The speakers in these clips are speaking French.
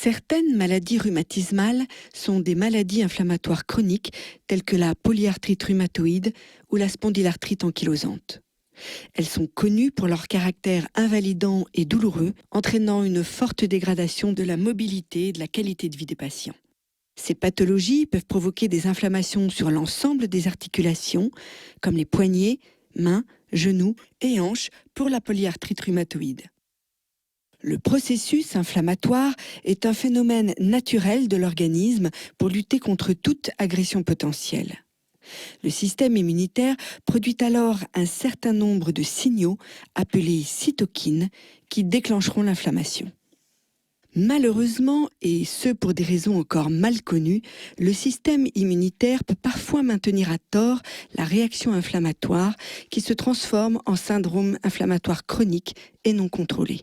Certaines maladies rhumatismales sont des maladies inflammatoires chroniques telles que la polyarthrite rhumatoïde ou la spondylarthrite ankylosante. Elles sont connues pour leur caractère invalidant et douloureux, entraînant une forte dégradation de la mobilité et de la qualité de vie des patients. Ces pathologies peuvent provoquer des inflammations sur l'ensemble des articulations, comme les poignets, mains, genoux et hanches pour la polyarthrite rhumatoïde. Le processus inflammatoire est un phénomène naturel de l'organisme pour lutter contre toute agression potentielle. Le système immunitaire produit alors un certain nombre de signaux appelés cytokines qui déclencheront l'inflammation. Malheureusement, et ce pour des raisons encore mal connues, le système immunitaire peut parfois maintenir à tort la réaction inflammatoire qui se transforme en syndrome inflammatoire chronique et non contrôlé.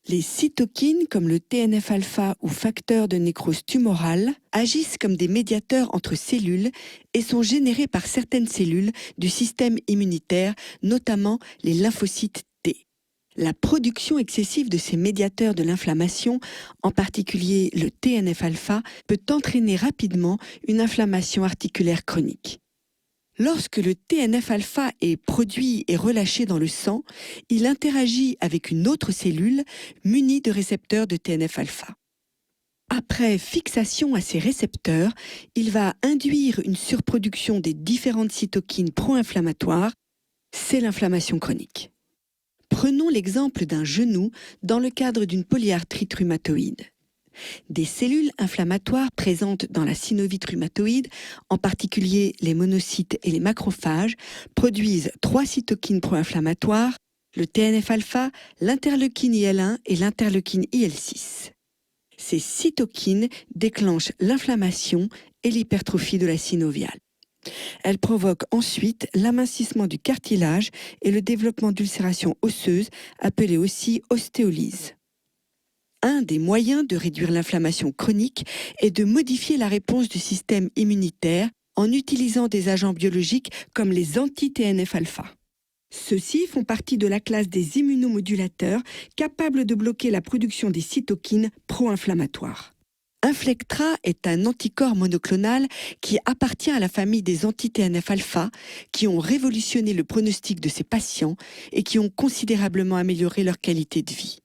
Les cytokines, comme le TNF-alpha ou facteur de nécrose tumorale, agissent comme des médiateurs entre cellules et sont générés par certaines cellules du système immunitaire, notamment les lymphocytes T. La production excessive de ces médiateurs de l'inflammation, en particulier le TNF-alpha, peut entraîner rapidement une inflammation articulaire chronique. Lorsque le TNF-alpha est produit et relâché dans le sang, il interagit avec une autre cellule munie de récepteurs de TNF-alpha. Après fixation à ces récepteurs, il va induire une surproduction des différentes cytokines pro-inflammatoires. C'est l'inflammation chronique. Prenons l'exemple d'un genou dans le cadre d'une polyarthrite rhumatoïde. Des cellules inflammatoires présentes dans la synovite rhumatoïde, en particulier les monocytes et les macrophages, produisent 3 cytokines pro-inflammatoires, le TNF-alpha, l'interleukine IL-1 et l'interleukine IL-6. Ces cytokines déclenchent l'inflammation et l'hypertrophie de la synoviale. Elles provoquent ensuite l'amincissement du cartilage et le développement d'ulcérations osseuses, appelées aussi ostéolyse. Un des moyens de réduire l'inflammation chronique est de modifier la réponse du système immunitaire en utilisant des agents biologiques comme les anti-TNF-alpha. Ceux-ci font partie de la classe des immunomodulateurs capables de bloquer la production des cytokines pro-inflammatoires. Inflectra est un anticorps monoclonal qui appartient à la famille des anti-TNF-alpha qui ont révolutionné le pronostic de ces patients et qui ont considérablement amélioré leur qualité de vie.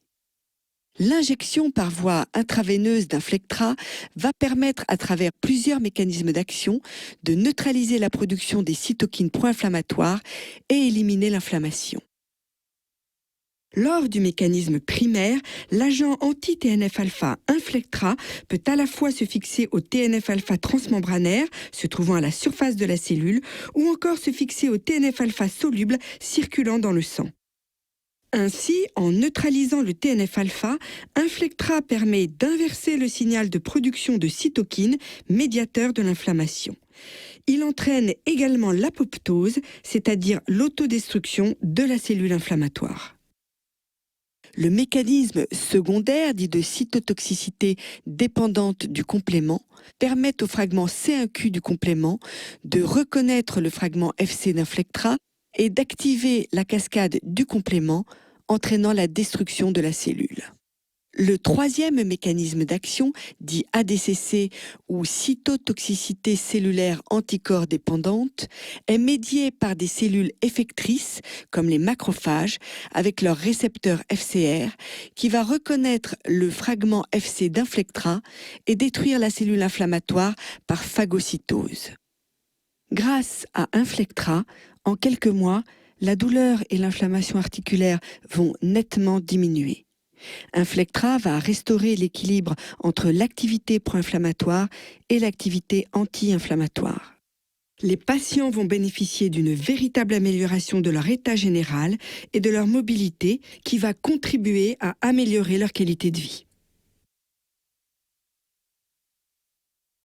L'injection par voie intraveineuse d'Inflectra va permettre, à travers plusieurs mécanismes d'action, de neutraliser la production des cytokines pro-inflammatoires et éliminer l'inflammation. Lors du mécanisme primaire, l'agent anti-TNF-alpha Inflectra peut à la fois se fixer au TNF-alpha transmembranaire, se trouvant à la surface de la cellule, ou encore se fixer au TNF-alpha soluble circulant dans le sang. Ainsi, en neutralisant le TNF-alpha, Inflectra permet d'inverser le signal de production de cytokines, médiateurs de l'inflammation. Il entraîne également l'apoptose, c'est-à-dire l'autodestruction de la cellule inflammatoire. Le mécanisme secondaire, dit de cytotoxicité dépendante du complément, permet au fragment C1q du complément de reconnaître le fragment FC d'Inflectra et d'activer la cascade du complément, entraînant la destruction de la cellule. Le troisième mécanisme d'action, dit ADCC ou cytotoxicité cellulaire anticorps dépendante, est médié par des cellules effectrices comme les macrophages avec leur récepteur FCR qui va reconnaître le fragment FC d'Inflectra et détruire la cellule inflammatoire par phagocytose. Grâce à Inflectra, en quelques mois, la douleur et l'inflammation articulaire vont nettement diminuer. Inflectra va restaurer l'équilibre entre l'activité pro-inflammatoire et l'activité anti-inflammatoire. Les patients vont bénéficier d'une véritable amélioration de leur état général et de leur mobilité qui va contribuer à améliorer leur qualité de vie.